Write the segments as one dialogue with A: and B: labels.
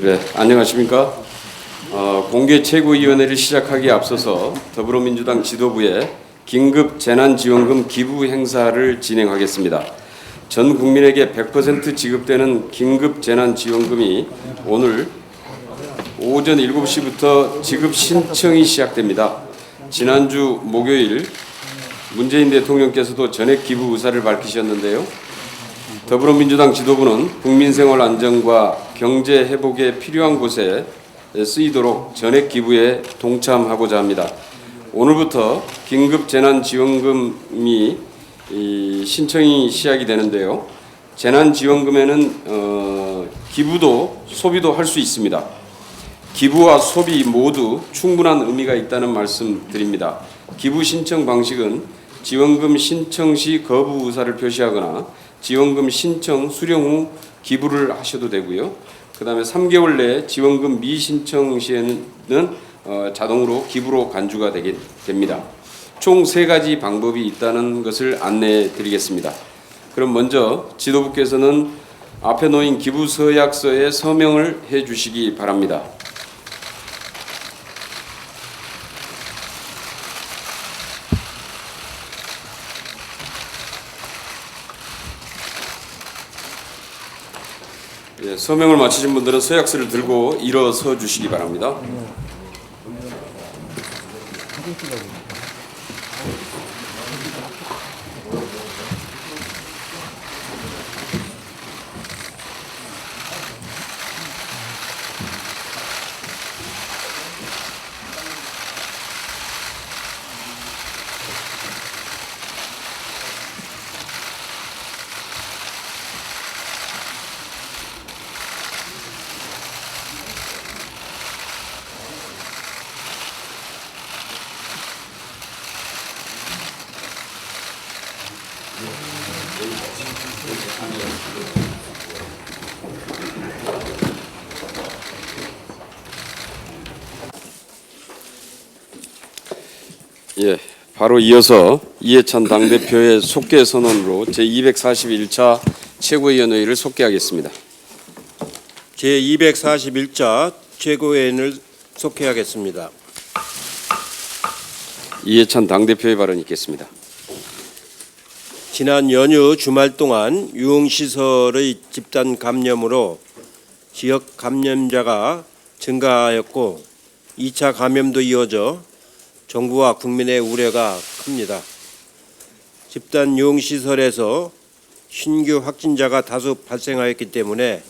A: 네, 안녕하십니까? 공개 최고위원회를 시작하기에 앞서서 더불어민주당 지도부에 긴급 재난지원금 기부 행사를 진행하겠습니다. 전 국민에게 100% 지급되는 긴급 재난지원금이 오늘 오전 7시부터 지급 신청이 시작됩니다. 지난주 목요일 문재인 대통령께서도 전액 기부 의사를 밝히셨는데요. 더불어민주당 지도부는 국민생활 안정과 경제 회복에 필요한 곳에 쓰이도록 전액 기부에 동참하고자 합니다. 오늘부터 긴급 재난지원금이 신청이 시작이 되는데요. 재난지원금에는 기부도 소비도 할 수 있습니다. 기부와 소비 모두 충분한 의미가 있다는 말씀 드립니다. 기부 신청 방식은 지원금 신청 시 거부 의사를 표시하거나 지원금 신청 수령 후 기부를 하셔도 되고요. 그 다음에 3개월 내에 지원금 미신청 시에는 자동으로 기부로 간주가 됩니다. 총 3가지 방법이 있다는 것을 안내해 드리겠습니다. 그럼 먼저 지도부께서는 앞에 놓인 기부 서약서에 서명을 해 주시기 바랍니다. 예, 서명을 마치신 분들은 서약서를 들고 일어서 주시기 바랍니다. 예, 바로 이어서 이해찬 당대표의 속개 선언으로 제241차 최고위원회의를 속개하겠습니다.
B: 제241차 최고위원을 속회하겠습니다.
A: 이해찬 당대표의 발언이 있겠습니다.
B: 지난 연휴 주말 동안 유흥시설의 집단 감염으로 지역 감염자가 증가하였고 2차 감염도 이어져 정부와 국민의 우려가 큽니다. 집단 유흥시설에서 신규 확진자가 다수 발생하였기 때문에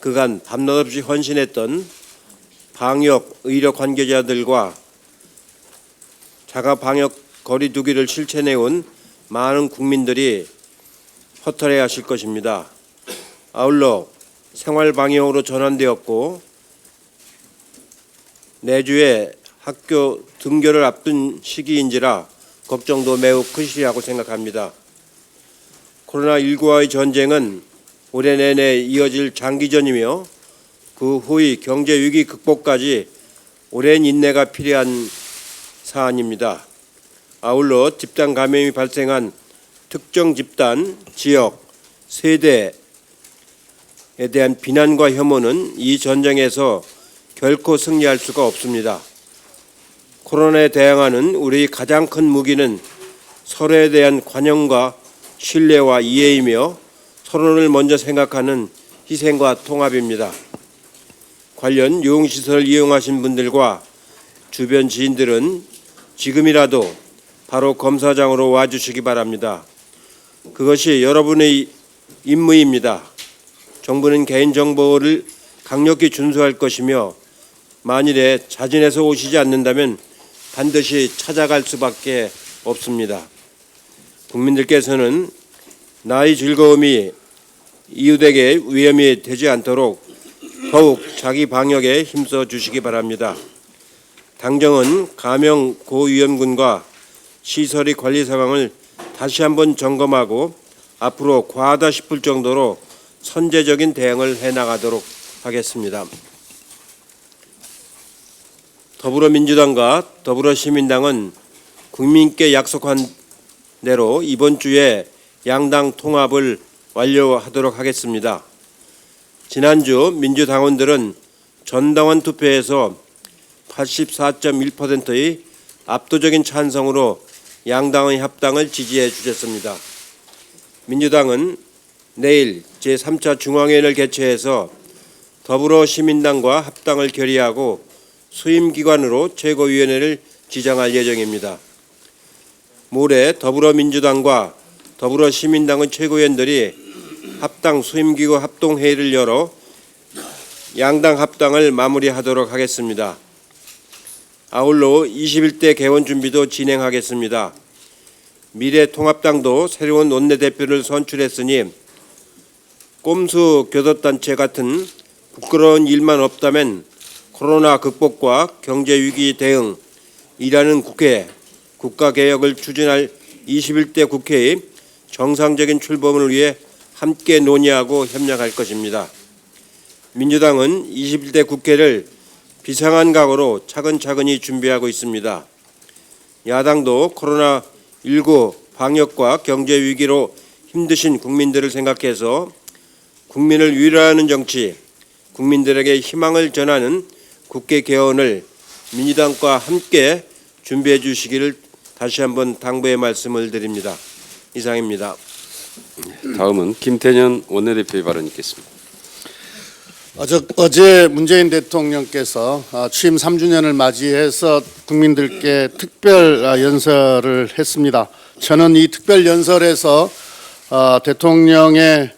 B: 그간 밤낮없이 헌신했던 방역 의료 관계자들과 자가 방역 거리 두기를 실천해온 많은 국민들이 허탈해 하실 것입니다. 아울러 생활 방역으로 전환되었고 내주에 학교 등교를 앞둔 시기인지라 걱정도 매우 크시리라고 생각합니다. 코로나19와의 전쟁은 올해 내내 이어질 장기전이며 그 후의 경제 위기 극복까지 오랜 인내가 필요한 사안입니다. 아울러 집단 감염이 발생한 특정 집단, 지역, 세대에 대한 비난과 혐오는 이 전쟁에서 결코 승리할 수가 없습니다. 코로나에 대항하는 우리의 가장 큰 무기는 서로에 대한 관용과 신뢰와 이해이며 서로를 먼저 생각하는 희생과 통합입니다. 관련 유흥시설을 이용하신 분들과 주변 지인들은 지금이라도 바로 검사장으로 와주시기 바랍니다. 그것이 여러분의 임무입니다. 정부는 개인정보를 강력히 준수할 것이며 만일에 자진해서 오시지 않는다면 반드시 찾아갈 수밖에 없습니다. 국민들께서는 나의 즐거움이 이웃에게 위험이 되지 않도록 더욱 자기 방역에 힘써 주시기 바랍니다. 당정은 감염 고위험군과 시설의 관리 상황을 다시 한번 점검하고 앞으로 과하다 싶을 정도로 선제적인 대응을 해나가도록 하겠습니다. 더불어민주당과 더불어시민당은 국민께 약속한 대로 이번 주에 양당 통합을 완료하도록 하겠습니다. 지난주 민주당원들은 전당원 투표에서 84.1%의 압도적인 찬성으로 양당의 합당을 지지해 주셨습니다. 민주당은 내일 제3차 중앙회의를 개최해서 더불어시민당과 합당을 결의하고 수임기관으로 최고위원회를 지정할 예정입니다. 모레 더불어민주당과 더불어시민당의 최고위원들이 합당 수임기구 합동회의를 열어 양당 합당을 마무리하도록 하겠습니다. 아울러 21대 개원 준비도 진행하겠습니다. 미래통합당도 새로운 원내대표를 선출했으니 꼼수 교섭단체 같은 부끄러운 일만 없다면 코로나 극복과 경제위기 대응, 일하는 국회, 국가개혁을 추진할 21대 국회의 정상적인 출범을 위해 함께 논의하고 협력할 것입니다. 민주당은 21대 국회를 비상한 각오로 차근차근히 준비하고 있습니다. 야당도 코로나19 방역과 경제위기로 힘드신 국민들을 생각해서 국민을 위로하는 정치, 국민들에게 희망을 전하는 국회 개헌을 민주당과 함께 준비해 주시기를 다시 한번 당부의 말씀을 드립니다. 이상입니다.
A: 다음은 김태년 원내대표의 발언이 있겠습니다.
C: 어제 문재인 대통령께서 취임 3주년을 맞이해서 국민들께 특별 연설을 했습니다. 저는 이 특별 연설에서 대통령의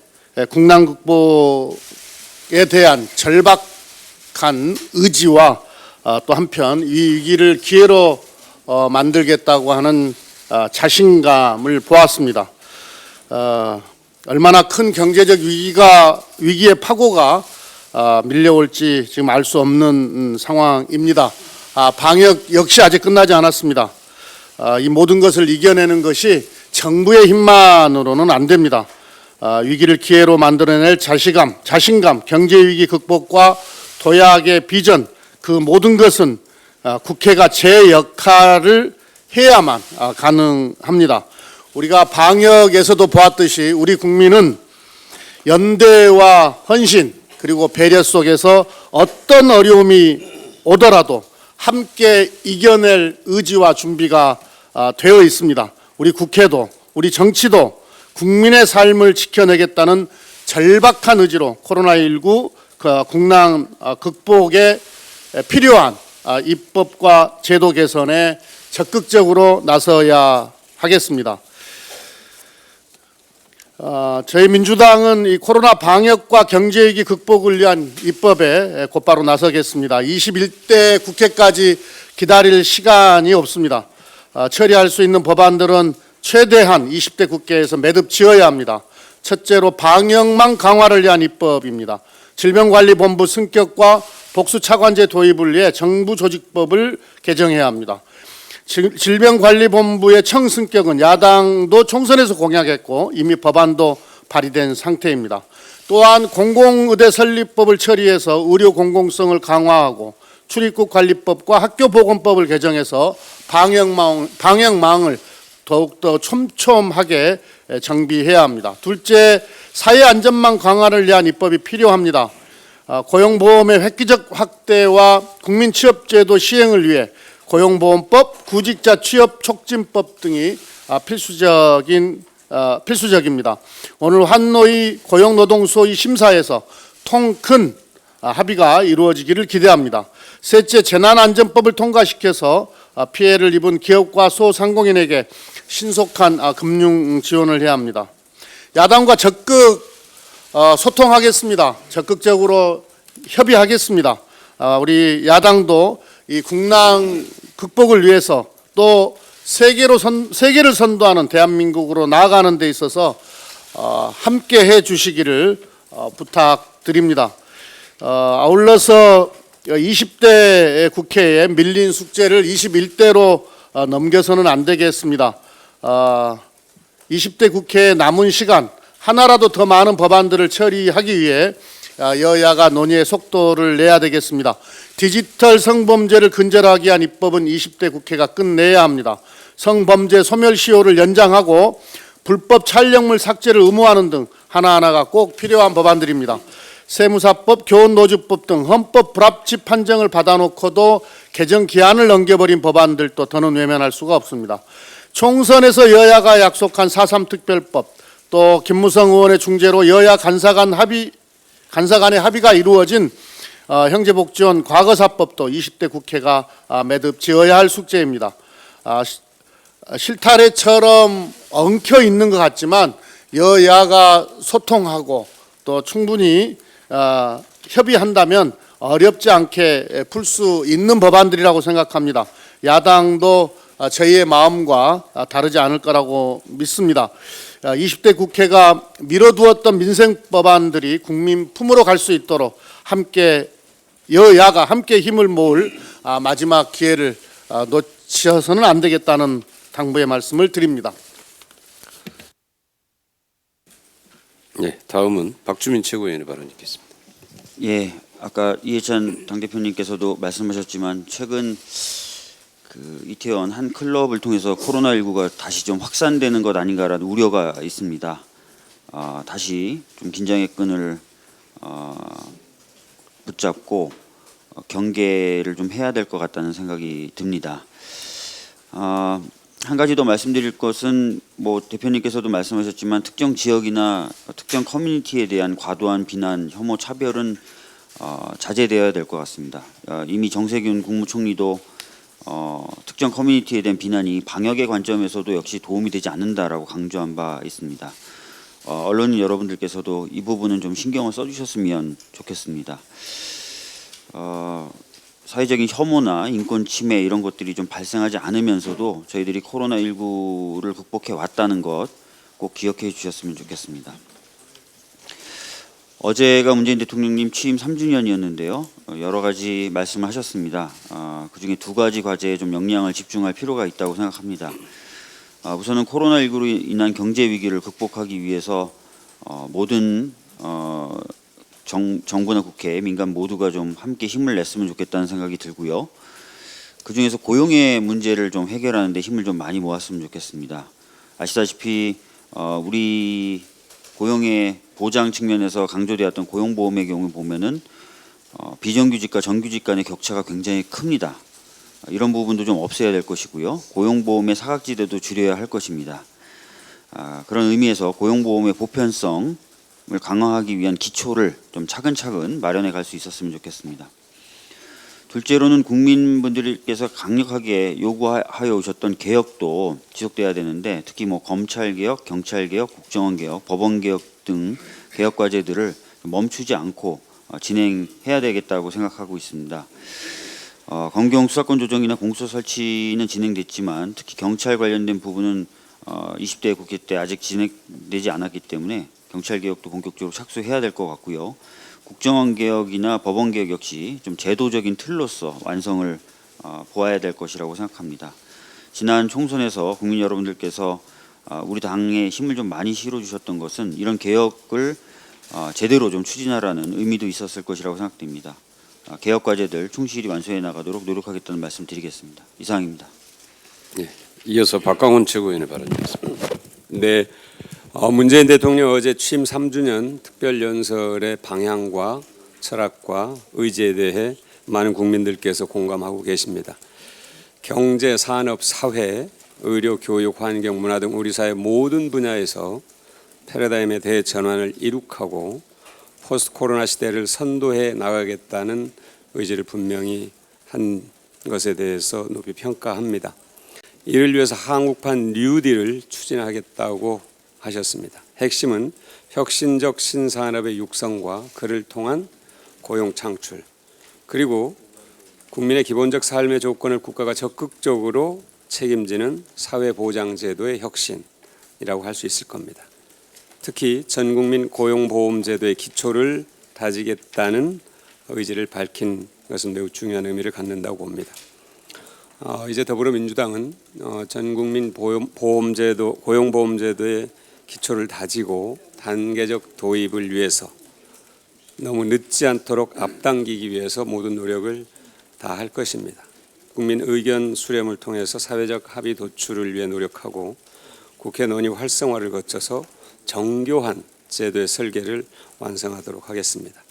C: 국난 극복에 대한 절박한 의지와 또 한편 이 위기를 기회로 만들겠다고 하는 자신감을 보았습니다. 얼마나 큰 경제적 위기의 파고가 밀려올지 지금 알 수 없는 상황입니다. 방역 역시 아직 끝나지 않았습니다. 이 모든 것을 이겨내는 것이 정부의 힘만으로는 안 됩니다. 위기를 기회로 만들어낼 자신감, 경제위기 극복과 도약의 비전, 그 모든 것은 국회가 제 역할을 해야만 가능합니다. 우리가 방역에서도 보았듯이 우리 국민은 연대와 헌신 그리고 배려 속에서 어떤 어려움이 오더라도 함께 이겨낼 의지와 준비가 되어 있습니다. 우리 국회도 우리 정치도 국민의 삶을 지켜내겠다는 절박한 의지로 코로나19 국난 극복에 필요한 입법과 제도 개선에 적극적으로 나서야 하겠습니다. 저희 민주당은 이 코로나 방역과 경제위기 극복을 위한 입법에 곧바로 나서겠습니다. 21대 국회까지 기다릴 시간이 없습니다. 처리할 수 있는 법안들은 최대한 20대 국회에서 매듭 지어야 합니다. 첫째로 방역망 강화를 위한 입법입니다. 질병관리본부 승격과 복수차관제 도입을 위해 정부조직법을 개정해야 합니다. 질병관리본부의 청승격은 야당도 총선에서 공약했고 이미 법안도 발의된 상태입니다. 또한 공공의대 설립법을 처리해서 의료 공공성을 강화하고 출입국관리법과 학교보건법을 개정해서 방역망을 더욱더 촘촘하게 정비해야 합니다. 둘째, 사회안전망 강화를 위한 입법이 필요합니다. 고용보험의 획기적 확대와 국민취업제도 시행을 위해 고용보험법, 구직자 취업 촉진법 등이 필수적입니다. 오늘 환노위 고용노동소위 심사에서 통 큰 합의가 이루어지기를 기대합니다. 셋째, 재난안전법을 통과시켜서 피해를 입은 기업과 소상공인에게 신속한 금융 지원을 해야 합니다. 야당과 적극 소통하겠습니다. 적극적으로 협의하겠습니다. 우리 야당도 이 국난 극복을 위해서 또 세계를 선도하는 대한민국으로 나아가는 데 있어서 함께 해 주시기를 부탁드립니다. 아울러서 20대 국회에 밀린 숙제를 21대로 넘겨서는 안 되겠습니다. 20대 국회의 남은 시간 하나라도 더 많은 법안들을 처리하기 위해 여야가 논의의 속도를 내야 되겠습니다. 디지털 성범죄를 근절하기 위한 입법은 20대 국회가 끝내야 합니다. 성범죄 소멸시효를 연장하고 불법 촬영물 삭제를 의무화하는 등 하나하나가 꼭 필요한 법안들입니다. 세무사법, 교원노조법 등 헌법 불합치 판정을 받아놓고도 개정 기한을 넘겨버린 법안들도 더는 외면할 수가 없습니다. 총선에서 여야가 약속한 4.3 특별법, 또 김무성 의원의 중재로 여야 간사 간의 합의가 이루어진 형제복지원 과거사법도 20대 국회가 매듭 지어야 할 숙제입니다. 실타래처럼 엉켜 있는 것 같지만 여야가 소통하고 또 충분히 협의한다면 어렵지 않게 풀 수 있는 법안들이라고 생각합니다. 야당도 저희의 마음과 다르지 않을 거라고 믿습니다. 20대 국회가 미뤄두었던 민생 법안들이 국민 품으로 갈 수 있도록 함께 여야가 함께 힘을 모을 마지막 기회를 놓쳐서는 안 되겠다는 당부의 말씀을 드립니다.
A: 네, 다음은 박주민 최고위원의 발언 있겠습니다.
D: 예, 아까 이해찬 당대표님께서도 말씀하셨지만 최근 이태원 한 클럽을 통해서 코로나19가 다시 좀 확산되는 것 아닌가라는 우려가 있습니다. 다시 좀 긴장의 끈을 붙잡고 경계를 좀 해야 될 것 같다는 생각이 듭니다. 한 가지 더 말씀드릴 것은 뭐 대표님께서도 말씀하셨지만 특정 지역이나 특정 커뮤니티에 대한 과도한 비난, 혐오, 차별은 자제되어야 될 것 같습니다. 이미 정세균 국무총리도 특정 커뮤니티에 대한 비난이 방역의 관점에서도 역시 도움이 되지 않는다라고 강조한 바 있습니다. 언론인 여러분들께서도 이 부분은 좀 신경을 써주셨으면 좋겠습니다. 사회적인 혐오나 인권 침해 이런 것들이 좀 발생하지 않으면서도 저희들이 코로나19를 극복해 왔다는 것 꼭 기억해 주셨으면 좋겠습니다. 어제가 문재인 대통령님 취임 3주년이었는데요. 여러 가지 말씀을 하셨습니다. 그중에 두 가지 과제에 좀 역량을 집중할 필요가 있다고 생각합니다. 우선은 코로나19로 인한 경제 위기를 극복하기 위해서 모든 정부나 국회, 민간 모두가 좀 함께 힘을 냈으면 좋겠다는 생각이 들고요. 그중에서 고용의 문제를 좀 해결하는 데 힘을 좀 많이 모았으면 좋겠습니다. 아시다시피 우리 고용의 보장 측면에서 강조되었던 고용보험의 경우 보면은 비정규직과 정규직 간의 격차가 굉장히 큽니다. 이런 부분도 좀 없애야 될 것이고요. 고용보험의 사각지대도 줄여야 할 것입니다. 그런 의미에서 고용보험의 보편성을 강화하기 위한 기초를 좀 차근차근 마련해 갈 수 있었으면 좋겠습니다. 둘째로는 국민분들께서 강력하게 요구하여 오셨던 개혁도 지속돼야 되는데 특히 뭐 검찰개혁, 경찰개혁, 국정원개혁, 법원개혁 등 개혁 과제들을 멈추지 않고 진행해야 되겠다고 생각하고 있습니다. 검경 수사권 조정이나 공수처 설치는 진행됐지만 특히 경찰 관련된 부분은 20대 국회 때 아직 진행되지 않았기 때문에 경찰 개혁도 본격적으로 착수해야 될 것 같고요. 국정원 개혁이나 법원 개혁 역시 좀 제도적인 틀로서 완성을 보아야 될 것이라고 생각합니다. 지난 총선에서 국민 여러분들께서 우리 당에 힘을 좀 많이 실어주셨던 것은 이런 개혁을 제대로 좀 추진하라는 의미도 있었을 것이라고 생각됩니다. 개혁 과제들 충실히 완수해 나가도록 노력하겠다는 말씀 드리겠습니다. 이상입니다.
A: 네, 이어서 박강원 최고위원의 발언이었습니다. 네, 문재인 대통령 어제 취임 3주년 특별연설의 방향과 철학과 의지에 대해 많은 국민들께서 공감하고 계십니다. 경제, 산업, 사회, 의료, 교육, 환경, 문화 등 우리 사회 모든 분야에서 패러다임의 대전환을 이룩하고 포스트 코로나 시대를 선도해 나가겠다는 의지를 분명히 한 것에 대해서 높이 평가합니다. 이를 위해서 한국판 뉴딜을 추진하겠다고 하셨습니다. 핵심은 혁신적 신산업의 육성과 그를 통한 고용 창출, 그리고 국민의 기본적 삶의 조건을 국가가 적극적으로 책임지는 사회보장제도의 혁신이라고 할 수 있을 겁니다. 특히 전국민 고용보험제도의 기초를 다지겠다는 의지를 밝힌 것은 매우 중요한 의미를 갖는다고 봅니다. 이제 더불어민주당은 전국민 보험제도, 고용보험제도의 기초를 다지고 단계적 도입을 위해서 너무 늦지 않도록 앞당기기 위해서 모든 노력을 다할 것입니다. 국민 의견 수렴을 통해서 사회적 합의 도출을 위해 노력하고 국회 논의 활성화를 거쳐서 정교한 제도의 설계를 완성하도록 하겠습니다.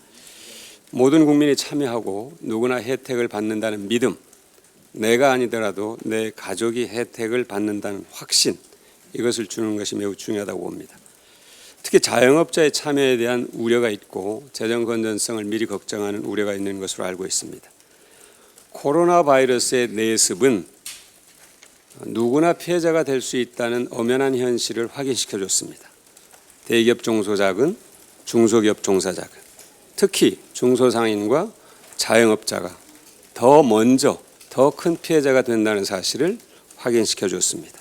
E: 모든 국민이 참여하고 누구나 혜택을 받는다는 믿음, 내가 아니더라도 내 가족이 혜택을 받는다는 확신, 이것을 주는 것이 매우 중요하다고 봅니다. 특히 자영업자의 참여에 대한 우려가 있고 재정 건전성을 미리 걱정하는 우려가 있는 것으로 알고 있습니다. 코로나 바이러스의 내습은 누구나 피해자가 될 수 있다는 엄연한 현실을 확인시켜 줬습니다. 대기업 종소자금, 중소기업 종사자금, 특히 중소상인과 자영업자가 더 먼저 더 큰 피해자가 된다는 사실을 확인시켜 줬습니다.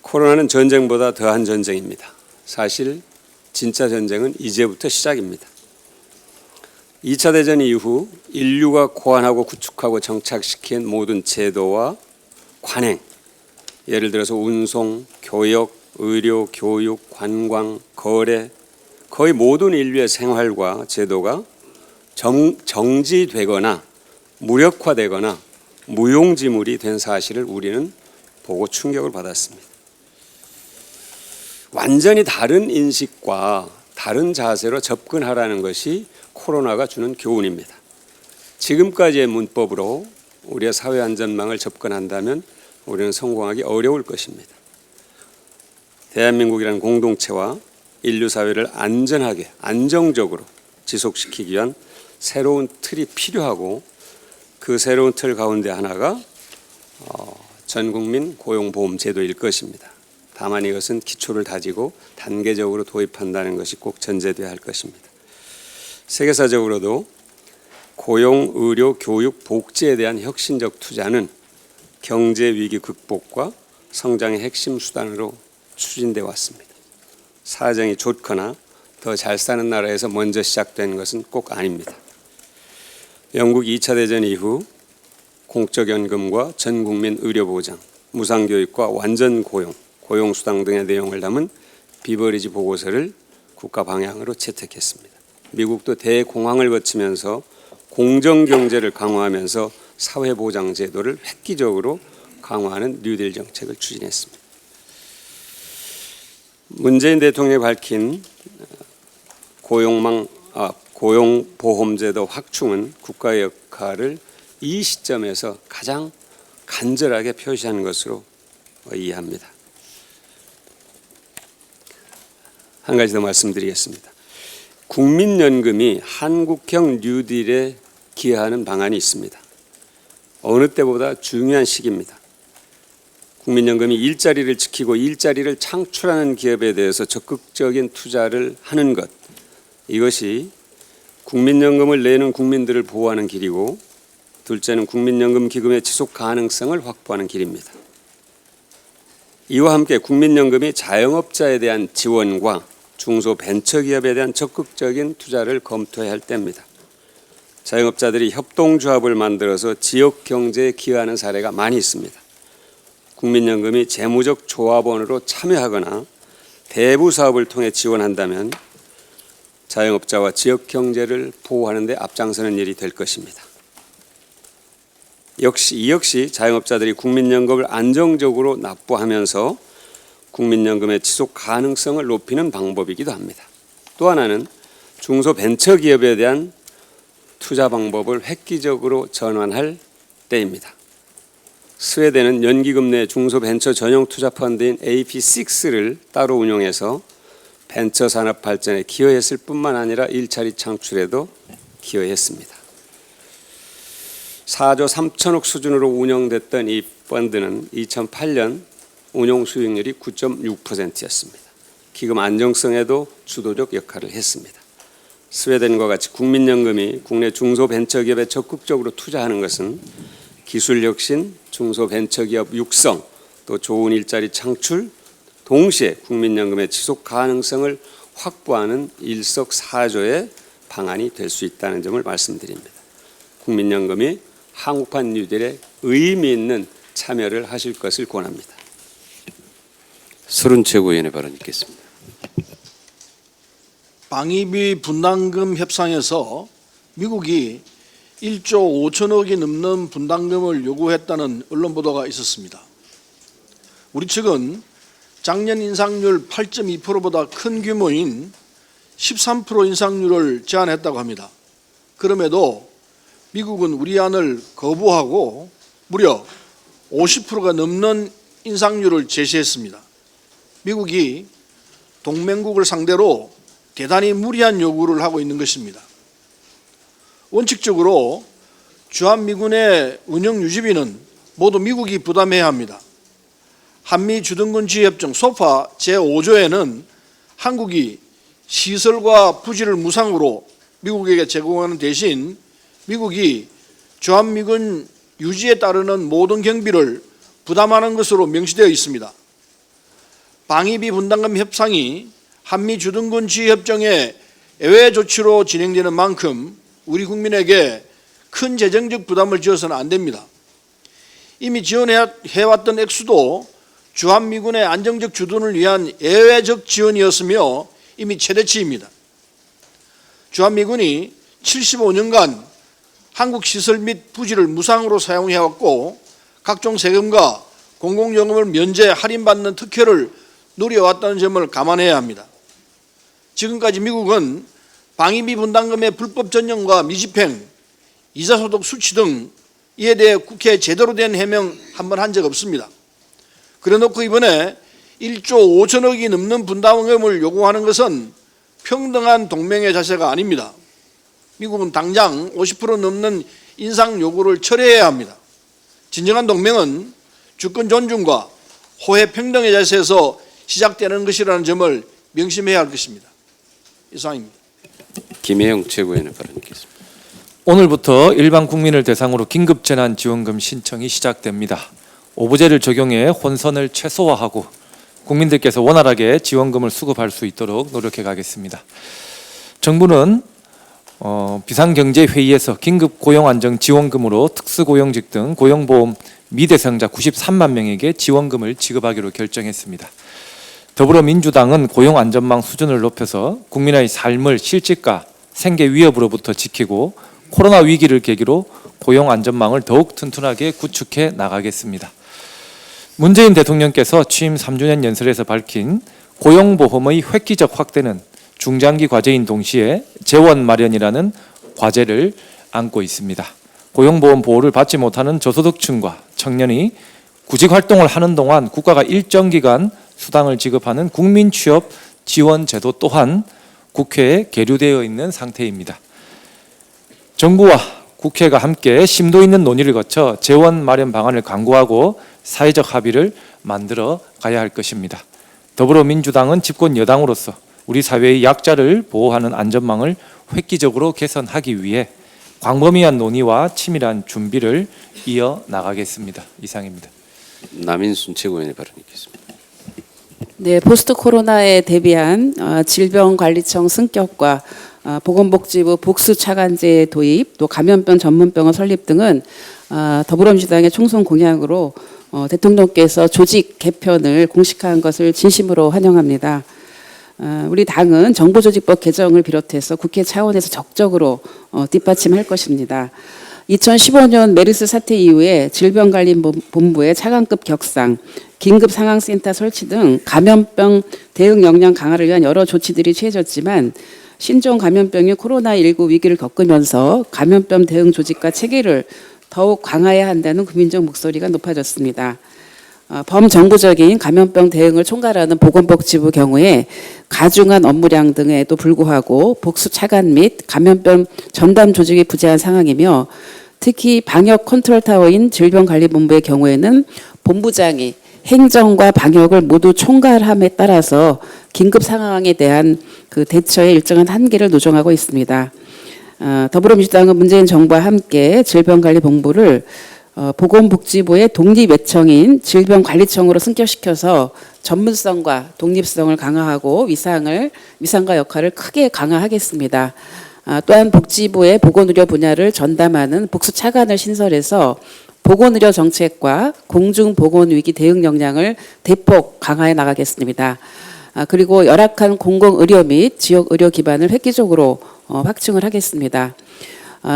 E: 코로나는 전쟁보다 더한 전쟁입니다. 사실 진짜 전쟁은 이제부터 시작입니다. 2차 대전 이후 인류가 고안하고 구축하고 정착시킨 모든 제도와 관행, 예를 들어서 운송, 교역, 의료, 교육, 관광, 거래, 거의 모든 인류의 생활과 제도가 정지되거나 무력화되거나 무용지물이 된 사실을 우리는 보고 충격을 받았습니다. 완전히 다른 인식과 다른 자세로 접근하라는 것이 코로나가 주는 교훈입니다. 지금까지의 문법으로 우리의 사회 안전망을 접근한다면 우리는 성공하기 어려울 것입니다. 대한민국이라는 공동체와 인류 사회를 안전하게 안정적으로 지속시키기 위한 새로운 틀이 필요하고 그 새로운 틀 가운데 하나가 전국민 고용보험제도일 것입니다. 다만 이것은 기초를 다지고 단계적으로 도입한다는 것이 꼭 전제돼야 할 것입니다. 세계사적으로도 고용, 의료, 교육, 복지에 대한 혁신적 투자는 경제 위기 극복과 성장의 핵심 수단으로 추진되어 왔습니다. 사정이 좋거나 더 잘 사는 나라에서 먼저 시작된 것은 꼭 아닙니다. 영국이 2차 대전 이후 공적연금과 전국민 의료보장, 무상교육과 완전 고용, 고용수당 등의 내용을 담은 비버리지 보고서를 국가 방향으로 채택했습니다. 미국도 대공황을 거치면서 공정경제를 강화하면서 사회보장제도를 획기적으로 강화하는 뉴딜 정책을 추진했습니다. 문재인 대통령이 밝힌 고용보험제도 확충은 국가의 역할을 이 시점에서 가장 간절하게 표시하는 것으로 이해합니다. 한 가지 더 말씀드리겠습니다. 국민연금이 한국형 뉴딜에 기여하는 방안이 있습니다. 어느 때보다 중요한 시기입니다. 국민연금이 일자리를 지키고 일자리를 창출하는 기업에 대해서 적극적인 투자를 하는 것, 이것이 국민연금을 내는 국민들을 보호하는 길이고, 둘째는 국민연금 기금의 지속 가능성을 확보하는 길입니다. 이와 함께 국민연금이 자영업자에 대한 지원과 중소벤처기업에 대한 적극적인 투자를 검토해야 할 때입니다. 자영업자들이 협동조합을 만들어서 지역경제에 기여하는 사례가 많이 있습니다. 국민연금이 재무적 조합원으로 참여하거나 대부 사업을 통해 지원한다면 자영업자와 지역경제를 보호하는 데 앞장서는 일이 될 것입니다. 이 역시 자영업자들이 국민연금을 안정적으로 납부하면서 국민연금의 지속 가능성을 높이는 방법이기도 합니다. 또 하나는 중소벤처기업에 대한 투자 방법을 획기적으로 전환할 때입니다. 스웨덴은 연기금 내 중소벤처 전용 투자 펀드인 AP6를 따로 운용해서 벤처 산업 발전에 기여했을 뿐만 아니라 일자리 창출에도 기여했습니다. 4조 3천억 수준으로 운영됐던 이 펀드는 2008년 운용 수익률이 9.6%였습니다. 기금 안정성에도 주도적 역할을 했습니다. 스웨덴과 같이 국민연금이 국내 중소벤처기업에 적극적으로 투자하는 것은 기술 혁신, 중소벤처기업 육성, 또 좋은 일자리 창출, 동시에 국민연금의 지속 가능성을 확보하는 일석사조의 방안이 될 수 있다는 점을 말씀드립니다. 국민연금이 한국판 뉴딜에 의미 있는 참여를 하실 것을 권합니다.
A: 서른 최고위원의 발언 있겠습니다.
F: 방위비 분담금 협상에서 미국이 1조 5천억이 넘는 분담금을 요구했다는 언론 보도가 있었습니다. 우리 측은 작년 인상률 8.2%보다 큰 규모인 13% 인상률을 제안했다고 합니다. 그럼에도 미국은 우리 안을 거부하고 무려 50%가 넘는 인상률을 제시했습니다. 미국이 동맹국을 상대로 대단히 무리한 요구를 하고 있는 것입니다. 원칙적으로 주한미군의 운영 유지비는 모두 미국이 부담해야 합니다. 한미 주둔군 지휘협정 소파 제5조에는 한국이 시설과 부지를 무상으로 미국에게 제공하는 대신 미국이 주한미군 유지에 따르는 모든 경비를 부담하는 것으로 명시되어 있습니다. 방위비 분담금 협상이 한미 주둔군 지휘협정의 예외 조치로 진행되는 만큼 우리 국민에게 큰 재정적 부담을 지어서는 안 됩니다. 이미 지원해왔던 액수도 주한미군의 안정적 주둔을 위한 예외적 지원이었으며 이미 최대치입니다. 주한미군이 75년간 한국 시설 및 부지를 무상으로 사용해왔고 각종 세금과 공공요금을 면제 할인받는 특혜를 누려왔다는 점을 감안해야 합니다. 지금까지 미국은 방위비 분담금의 불법 전용과 미집행, 이자소득 수치 등 이에 대해 국회에 제대로 된 해명 한 번 한 적 없습니다. 그래놓고 이번에 1조 5천억이 넘는 분담금을 요구하는 것은 평등한 동맹의 자세가 아닙니다. 미국은 당장 50% 넘는 인상 요구를 철회해야 합니다. 진정한 동맹은 주권 존중과 호혜 평등의 자세에서 시작되는 것이라는 점을 명심해야 할 것입니다. 이상입니다.
A: 김혜영 최고위원의 발언 있겠습니다.
G: 오늘부터 일반 국민을 대상으로 긴급재난지원금 신청이 시작됩니다. 오부제를 적용해 혼선을 최소화하고 국민들께서 원활하게 지원금을 수급할 수 있도록 노력해 가겠습니다. 정부는 비상경제회의에서 긴급고용안정지원금으로 특수고용직 등 고용보험 미대상자 93만 명에게 지원금을 지급하기로 결정했습니다. 더불어민주당은 고용안전망 수준을 높여서 국민의 삶을 실직과 생계 위협으로부터 지키고 코로나 위기를 계기로 고용안전망을 더욱 튼튼하게 구축해 나가겠습니다. 문재인 대통령께서 취임 3주년 연설에서 밝힌 고용보험의 획기적 확대는 중장기 과제인 동시에 재원 마련이라는 과제를 안고 있습니다. 고용보험 보호를 받지 못하는 저소득층과 청년이 구직활동을 하는 동안 국가가 일정 기간 수당을 지급하는 국민취업 지원제도 또한 국회에 계류되어 있는 상태입니다. 정부와 국회가 함께 심도 있는 논의를 거쳐 재원 마련 방안을 강구하고 사회적 합의를 만들어 가야 할 것입니다. 더불어민주당은 집권 여당으로서 우리 사회의 약자를 보호하는 안전망을 획기적으로 개선하기 위해 광범위한 논의와 치밀한 준비를 이어 나가겠습니다. 이상입니다.
A: 남인순 최고위원의 발언 있겠습니다.
H: 네, 포스트 코로나에 대비한 질병관리청 승격과 보건복지부 복수차관제 도입, 또 감염병 전문병원 설립 등은 더불어민주당의 총선 공약으로 대통령께서 조직 개편을 공식화한 것을 진심으로 환영합니다. 우리 당은 정보조직법 개정을 비롯해서 국회 차원에서 적극적으로 뒷받침할 것입니다. 2015년 메르스 사태 이후에 질병관리본부의 차관급 격상, 긴급상황센터 설치 등 감염병 대응 역량 강화를 위한 여러 조치들이 취해졌지만 신종 감염병이 코로나19 위기를 겪으면서 감염병 대응 조직과 체계를 더욱 강화해야 한다는 국민적 목소리가 높아졌습니다. 범정부적인 감염병 대응을 총괄하는 보건복지부 경우에 가중한 업무량 등에도 불구하고 복수 차관 및 감염병 전담 조직이 부재한 상황이며 특히 방역 컨트롤타워인 질병관리본부의 경우에는 본부장이 행정과 방역을 모두 총괄함에 따라서 긴급 상황에 대한 그 대처에 일정한 한계를 노정하고 있습니다. 더불어민주당은 문재인 정부와 함께 질병관리본부를 보건복지부의 독립외청인 질병관리청으로 승격시켜서 전문성과 독립성을 강화하고 위상과 역할을 크게 강화하겠습니다. 또한 복지부의 보건의료 분야를 전담하는 복수차관을 신설해서 보건의료 정책과 공중보건위기 대응 역량을 대폭 강화해 나가겠습니다. 그리고 열악한 공공의료 및 지역의료 기반을 획기적으로 확충을 하겠습니다.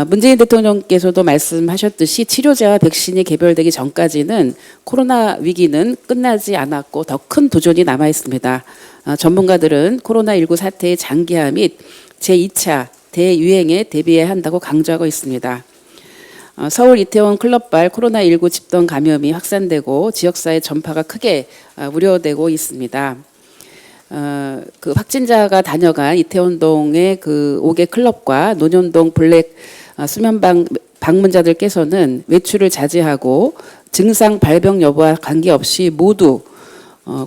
H: 문재인 대통령께서도 말씀하셨듯이 치료제와 백신이 개발되기 전까지는 코로나 위기는 끝나지 않았고 더 큰 도전이 남아 있습니다. 전문가들은 코로나19 사태의 장기화 및 제2차 대유행에 대비해야 한다고 강조하고 있습니다. 서울 이태원 클럽발 코로나19 집단 감염이 확산되고 지역사회 전파가 크게 우려되고 있습니다. 그 확진자가 다녀간 이태원동의 그 5개 클럽과 논현동 블랙 수면방 방문자들께서는 외출을 자제하고 증상 발병 여부와 관계없이 모두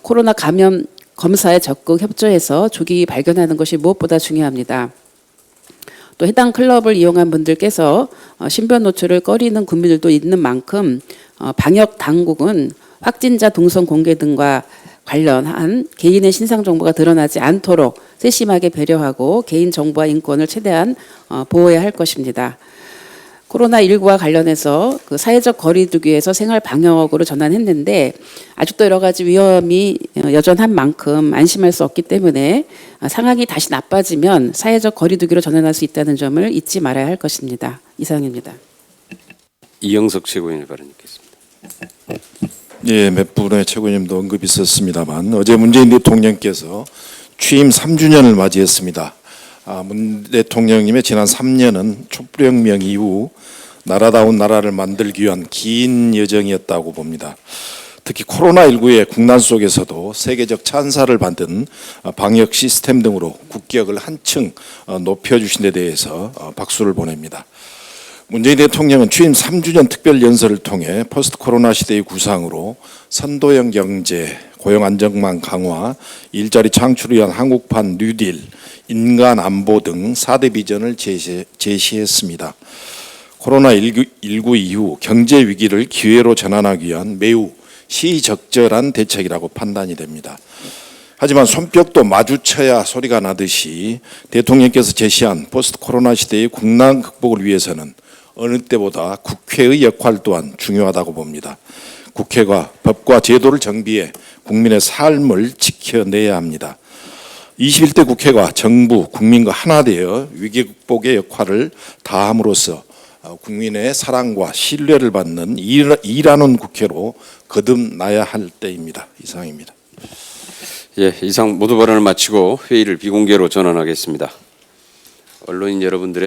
H: 코로나 감염 검사에 적극 협조해서 조기 발견하는 것이 무엇보다 중요합니다. 또 해당 클럽을 이용한 분들께서 신변 노출을 꺼리는 국민들도 있는 만큼 방역 당국은 확진자 동선 공개 등과 관련한 개인의 신상 정보가 드러나지 않도록 세심하게 배려하고 개인 정보와 인권을 최대한 보호해야 할 것입니다. 코로나19와 관련해서 그 사회적 거리두기에서 생활 방역으로 전환했는데 아직도 여러 가지 위험이 여전한 만큼 안심할 수 없기 때문에 상황이 다시 나빠지면 사회적 거리두기로 전환할 수 있다는 점을 잊지 말아야 할 것입니다. 이상입니다.
A: 이영석 최고위원의 발언 있겠습니다.
I: 예, 몇 분의 최고위원님도 언급이 있었습니다만 어제 문재인 대통령께서 취임 3주년을 맞이했습니다. 문 대통령님의 지난 3년은 촛불혁명 이후 나라다운 나라를 만들기 위한 긴 여정이었다고 봅니다. 특히 코로나19의 국난 속에서도 세계적 찬사를 받은 방역 시스템 등으로 국격을 한층 높여주신 데 대해서 박수를 보냅니다. 문재인 대통령은 취임 3주년 특별 연설을 통해 포스트 코로나 시대의 구상으로 선도형 경제, 고용 안정망 강화, 일자리 창출을 위한 한국판 뉴딜, 인간 안보 등 4대 비전을 제시했습니다. 코로나19 이후 경제 위기를 기회로 전환하기 위한 매우 시적절한 대책이라고 판단이 됩니다. 하지만 손뼉도 마주쳐야 소리가 나듯이 대통령께서 제시한 포스트 코로나 시대의 국난 극복을 위해서는 어느 때보다 국회의 역할 또한 중요하다고 봅니다. 국회가 법과 제도를 정비해 국민의 삶을 지켜내야 합니다. 21대 국회가 정부, 국민과 하나 되어 위기 극복의 역할을 다함으로써 국민의 사랑과 신뢰를 받는 일하는 국회로 거듭나야 할 때입니다. 이상입니다.
A: 예, 이상 모두 발언을 마치고 회의를 비공개로 전환하겠습니다. 언론인 여러분들의